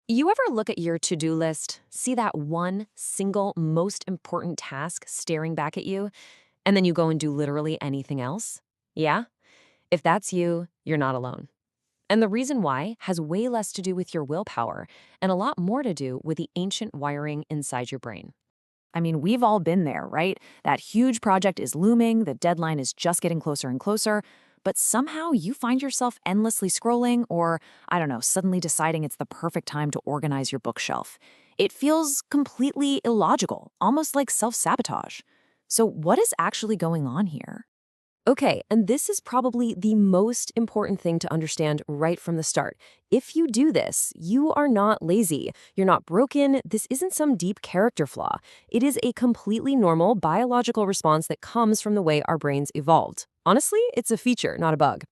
You ever look at your to-do list, see that one single most important task staring back at you, and then you go and do literally anything else? Yeah? If that's you, you're not alone. And the reason why has way less to do with your willpower and a lot more to do with the ancient wiring inside your brain. I mean, we've all been there, right? That huge project is looming, the deadline is just getting closer and closer, but somehow you find yourself endlessly scrolling or, I don't know, suddenly deciding it's the perfect time to organize your bookshelf. It feels completely illogical, almost like self-sabotage. So what is actually going on here? Okay, and this is probably the most important thing to understand right from the start. If you do this, you are not lazy. You're not broken. This isn't some deep character flaw. It is a completely normal biological response that comes from the way our brains evolved. Honestly, it's a feature, not a bug.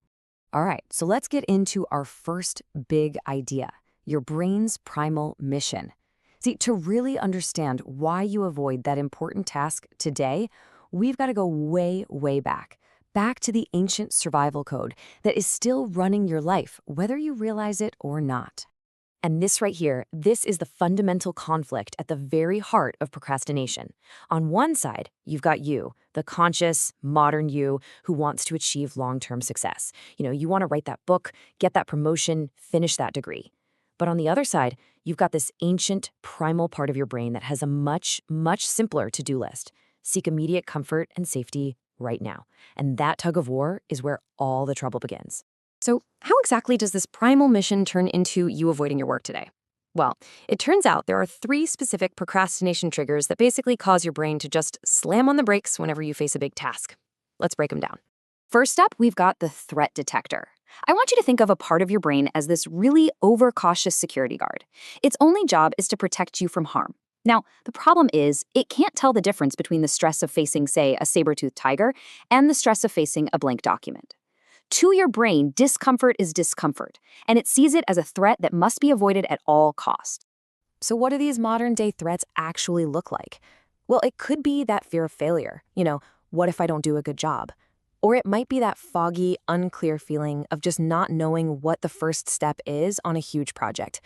All right, so let's get into our first big idea, your brain's primal mission. See, to really understand why you avoid that important task today, we've got to go way, way back to the ancient survival code that is still running your life, whether you realize it or not. And this right here, this is the fundamental conflict at the very heart of procrastination. On one side, you've got you, the conscious, modern you who wants to achieve long-term success. You want to write that book, get that promotion, finish that degree. But on the other side, you've got this ancient, primal part of your brain that has a much, much simpler to-do list. Seek immediate comfort and safety right now. And that tug of war is where all the trouble begins. So how exactly does this primal mission turn into you avoiding your work today? Well, it turns out there are 3 specific procrastination triggers that basically cause your brain to just slam on the brakes whenever you face a big task. Let's break them down. First up, we've got the threat detector. I want you to think of a part of your brain as this really overcautious security guard. Its only job is to protect you from harm. Now, the problem is, it can't tell the difference between the stress of facing, say, a saber-toothed tiger and the stress of facing a blank document. To your brain, discomfort is discomfort, and it sees it as a threat that must be avoided at all costs. So what do these modern-day threats actually look like? Well, it could be that fear of failure. What if I don't do a good job? Or it might be that foggy, unclear feeling of just not knowing what the first step is on a huge project.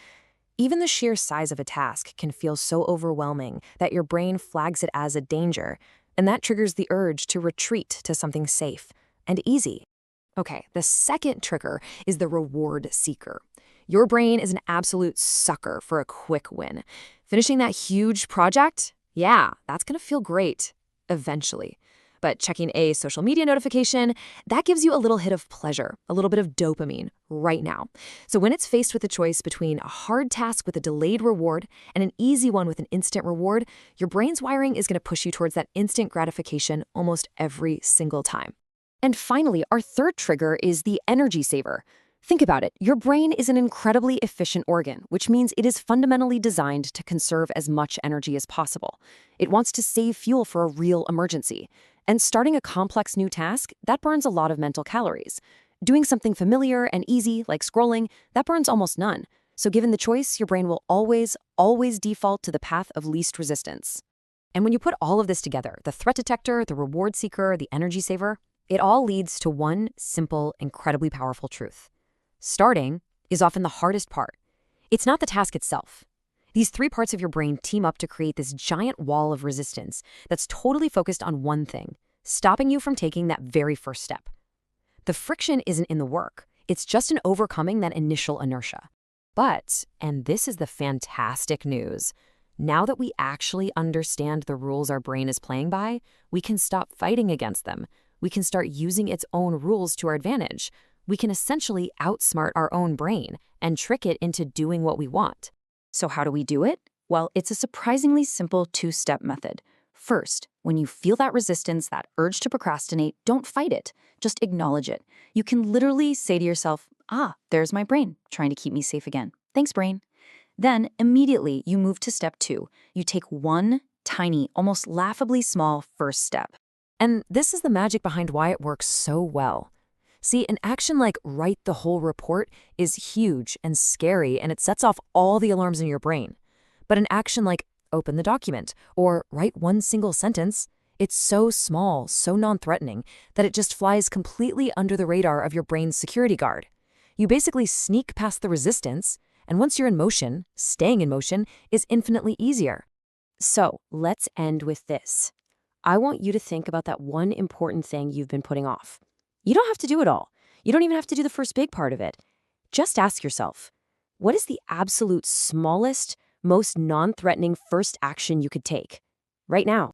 Even the sheer size of a task can feel so overwhelming that your brain flags it as a danger, and that triggers the urge to retreat to something safe and easy. Okay, the second trigger is the reward seeker. Your brain is an absolute sucker for a quick win. Finishing that huge project? Yeah, that's gonna feel great, eventually. But checking a social media notification, that gives you a little hit of pleasure, a little bit of dopamine right now. So when it's faced with a choice between a hard task with a delayed reward and an easy one with an instant reward, your brain's wiring is going to push you towards that instant gratification almost every single time. And finally, our third trigger is the energy saver. Think about it. Your brain is an incredibly efficient organ, which means it is fundamentally designed to conserve as much energy as possible. It wants to save fuel for a real emergency. And starting a complex new task, that burns a lot of mental calories. Doing something familiar and easy, like scrolling, that burns almost none. So given the choice, your brain will always, always default to the path of least resistance. And when you put all of this together, the threat detector, the reward seeker, the energy saver, it all leads to one simple, incredibly powerful truth. Starting is often the hardest part. It's not the task itself. These 3 parts of your brain team up to create this giant wall of resistance that's totally focused on one thing, stopping you from taking that very first step. The friction isn't in the work. It's just in overcoming that initial inertia. But, and this is the fantastic news, now that we actually understand the rules our brain is playing by, we can stop fighting against them. We can start using its own rules to our advantage. We can essentially outsmart our own brain and trick it into doing what we want. So how do we do it? Well, it's a surprisingly simple 2-step method. First, when you feel that resistance, that urge to procrastinate, don't fight it. Just acknowledge it. You can literally say to yourself, there's my brain trying to keep me safe again. Thanks, brain. Then immediately you move to step 2. You take one tiny, almost laughably small first step. And this is the magic behind why it works so well. See, an action like write the whole report is huge and scary, and it sets off all the alarms in your brain. But an action like open the document or write one single sentence, it's so small, so non-threatening, that it just flies completely under the radar of your brain's security guard. You basically sneak past the resistance, And once you're in motion, staying in motion is infinitely easier. So let's end with this. I want you to think about that one important thing you've been putting off. You don't have to do it all. You don't even have to do the first big part of it. Just ask yourself, what is the absolute smallest, most non-threatening first action you could take right now?